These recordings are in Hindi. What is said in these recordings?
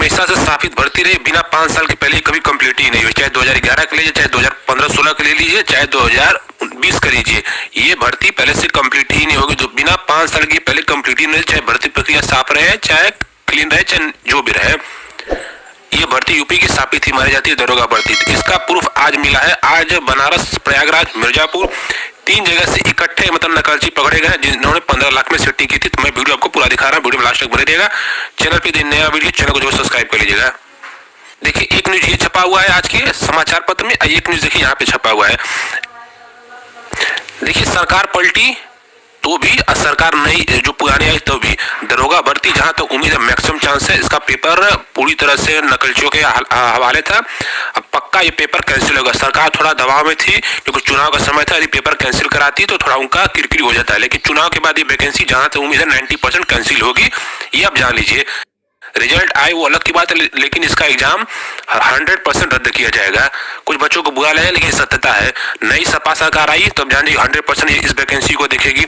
हमेशा से स्थापित भर्ती रही, बिना 5 साल के पहले कभी कंप्लीट ही नहीं हुई। चाहे 2011 के लीजिए, चाहे 2015-16 के ले लीजिए, चाहे 2020 का लीजिए, ये भर्ती पहले से कंप्लीट ही नहीं होगी। तो बिना 5 साल की पहले कंप्लीट ही नहीं, चाहे भर्ती प्रक्रिया साफ रहे, चाहे क्लीन रहे, चाहे जो भी रहे, ये भर्ती यूपी की स्थापित ही मानी जाती है दरोगा भर्ती। तो इसका प्रूफ आज मिला है। आज बनारस, प्रयागराज, मिर्जापुर 3 जगह से इकट्ठे मतलब नकलची पकड़े गए जिन्होंने 15 लाख में सेटिंग की थी। तो मैं वीडियो आपको पूरा दिखा रहा हूँ, वीडियो में लास्ट तक बने रहिएगा। चैनल पे नया वीडियो, चैनल को जो सब्सक्राइब कर लीजिएगा। देखिए एक न्यूज ये छपा हुआ है आज के समाचार पत्र में, एक न्यूज देखिए यहाँ पे छपा हुआ है। देखिए सरकार पलटी तो भी, सरकार नई जो पुरानी आई तो भी, दरोगा भर्ती जहां तक उम्मीद है मैक्सिमम चांस है इसका पेपर पूरी तरह से नकलचियों के हवाले था। अब पक्का ये पेपर कैंसिल होगा। सरकार थोड़ा दबाव में थी क्योंकि चुनाव का समय था, यदि पेपर कैंसिल कराती तो थोड़ा उनका किरकिरी हो जाता है, लेकिन चुनाव के बाद ये वैकेंसी जहां तक उम्मीद है 90% कैंसिल होगी, ये आप जान लीजिए। रिजल्ट आए वो अलग की बात है, लेकिन इसका एग्जाम 100% रद्द किया जाएगा। कुछ बच्चों को बुरा लगे लेकिन सत्यता है। नई सपा सरकार आई तो जान लीजिए 100% इस वैकेंसी को देखेगी,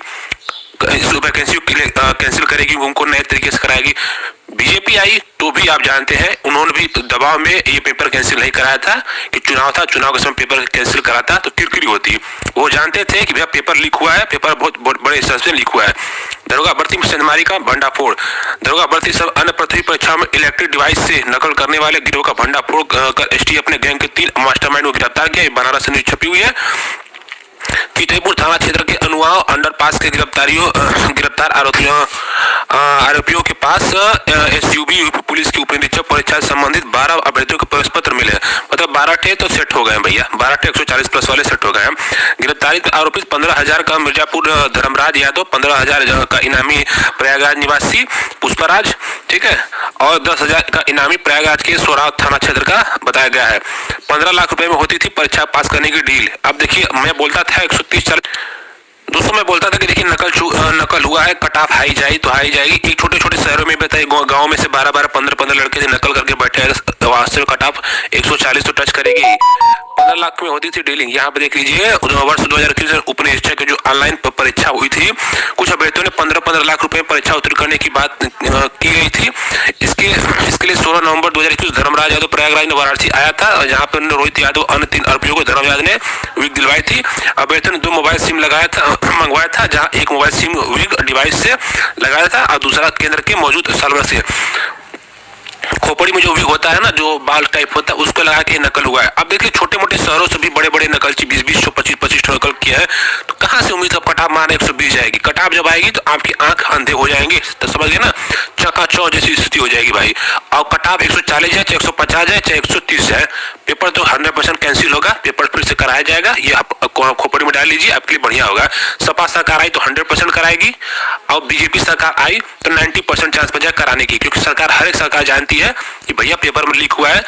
इस वैकेंसी को कैंसिल करेगी, उनको नए तरीके से कराएगी। बीजेपी आई तो भी आप जानते हैं उन्होंने भी दबाव में ये पेपर कैंसिल नहीं कराया था कि चुनाव था, चुनाव के समय पेपर कैंसिल कराता तो किरकिरी होती। वो जानते थे कि भैया पेपर लीक हुआ है, पेपर बहुत बड़े स्तर से लीक हुआ है। दरोगा भर्ती में सेंधमारी का भंडाफोड़। दरोगा भर्ती सब अन्य पृथ्वी परीक्षा में इलेक्ट्रिक डिवाइस से नकल करने वाले गिरोह का भंडाफोड़ कर एसटीएफ ने गैंग के 3 मास्टरमाइंड को गिरफ्तार किया। बनारस से न्यूज छपी हुई है। फतेहपुर थाना क्षेत्र के अनुआव अंडरपास के गिरफ्तार आरोपियों के पास एसयूबी पुलिस की उप निरीक्षक परीक्षा से संबंधित 12 अभ्यर्थियों के प्रवेश पत्र मिले। मतलब 12 ठे तो सेट हो गए भैया, 12 ठे 140+ वाले सेट हो गए। गिरफ्तारी आरोपित 15,000 का मिर्जापुर धर्मराज यादव, 15,000 का इनामी प्रयागराज निवासी पुष्पराज, ठीक है, और 10,000 का इनामी प्रयागराज के सोराव थाना क्षेत्र का बताया गया है। 15 लाख रुपए में होती थी परीक्षा पास करने की डील। अब देखिए मैं बोलता था 130-40 दोस्तों, मैं बोलता था कि देखिए नकल हुआ है, कट ऑफ हाई जाए तो हाई जाएगी। एक छोटे छोटे शहरों में बताइए, गांव में से 12-12, 15-15 लड़के से नकल करके बैठे हैं, वास्तविक कट ऑफ 140 तो टच करेगी। 15 लाख में होती थी डीलिंग। यहाँ पे देख लीजिए वर्ष 2021 उप निरीक्षक की जो ऑनलाइन परीक्षा हुई थी, कुछ अभ्यर्थियों ने 15-15 लाख रुपए परीक्षा उत्तीर्ण करने की बात की गई थी। इसके लिए 16 नवंबर 2021 धर्मराज यादव प्रयागराज ने वाराणसी आया था, जहाँ पर रोहित यादव अन्य 3 आरोपियों को धर्मराज ने विग दिलवाई थी। अभ्यर्थियों ने 2 मोबाइल सिम मंगवाया था, जहां एक मोबाइल सिम विग डिवाइस से लगाया था और दूसरा केंद्र के मौजूद सर्वर से। खोपड़ी में जो विग होता है ना, जो बाल टाइप होता है, उसको लगा के नकल हुआ है। अब देखिए छोटे मोटे शहरों से भी बड़े बड़े नकलची 20-20, 25-25 नकल किया है, तो कहां से उम्मीद है कटाप मारने 120 जाएगी। कटाप जब आएगी तो आपकी आंख अंधे हो जाएंगे, तो समझ गए ना, चकाचौ जैसी स्थिति हो जाएगी भाई। और कटाप 140 है, चाहे 150 है, चाहे 130 है, पेपर तो 100% कैंसिल होगा, पेपर फिर से कराया जाएगा। ये आप खोपड़ी में डाल लीजिए, आपके लिए बढ़िया होगा। सपा सरकार आई तो 100% कराएगी, और बीजेपी सरकार आई तो 90% चांस बचा कराने की, क्योंकि सरकार, हर एक सरकार जानती है कि भैया पेपर में लीक हुआ है।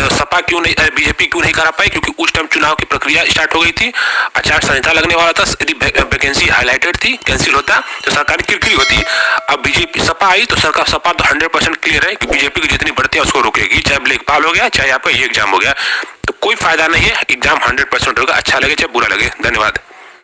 सपा क्यों नहीं, बीजेपी क्यों नहीं करा पाई, क्योंकि उस टाइम चुनाव की प्रक्रिया स्टार्ट हो गई थी, आचार संहिता लगने वाला था। यदि वैकेंसी हाईलाइटेड थी, कैंसिल होता तो सरकार की किरकिरी होती। अब बीजेपी सपा आई तो सरकार, सपा तो 100% क्लियर है कि बीजेपी की जितनी बढ़ती है उसको रोकेगी, चाहे लेखपाल हो गया, चाहे आपका ये एग्जाम हो गया, तो कोई फायदा नहीं है। एग्जाम 100% होगा, अच्छा लगे चाहे बुरा लगे। धन्यवाद।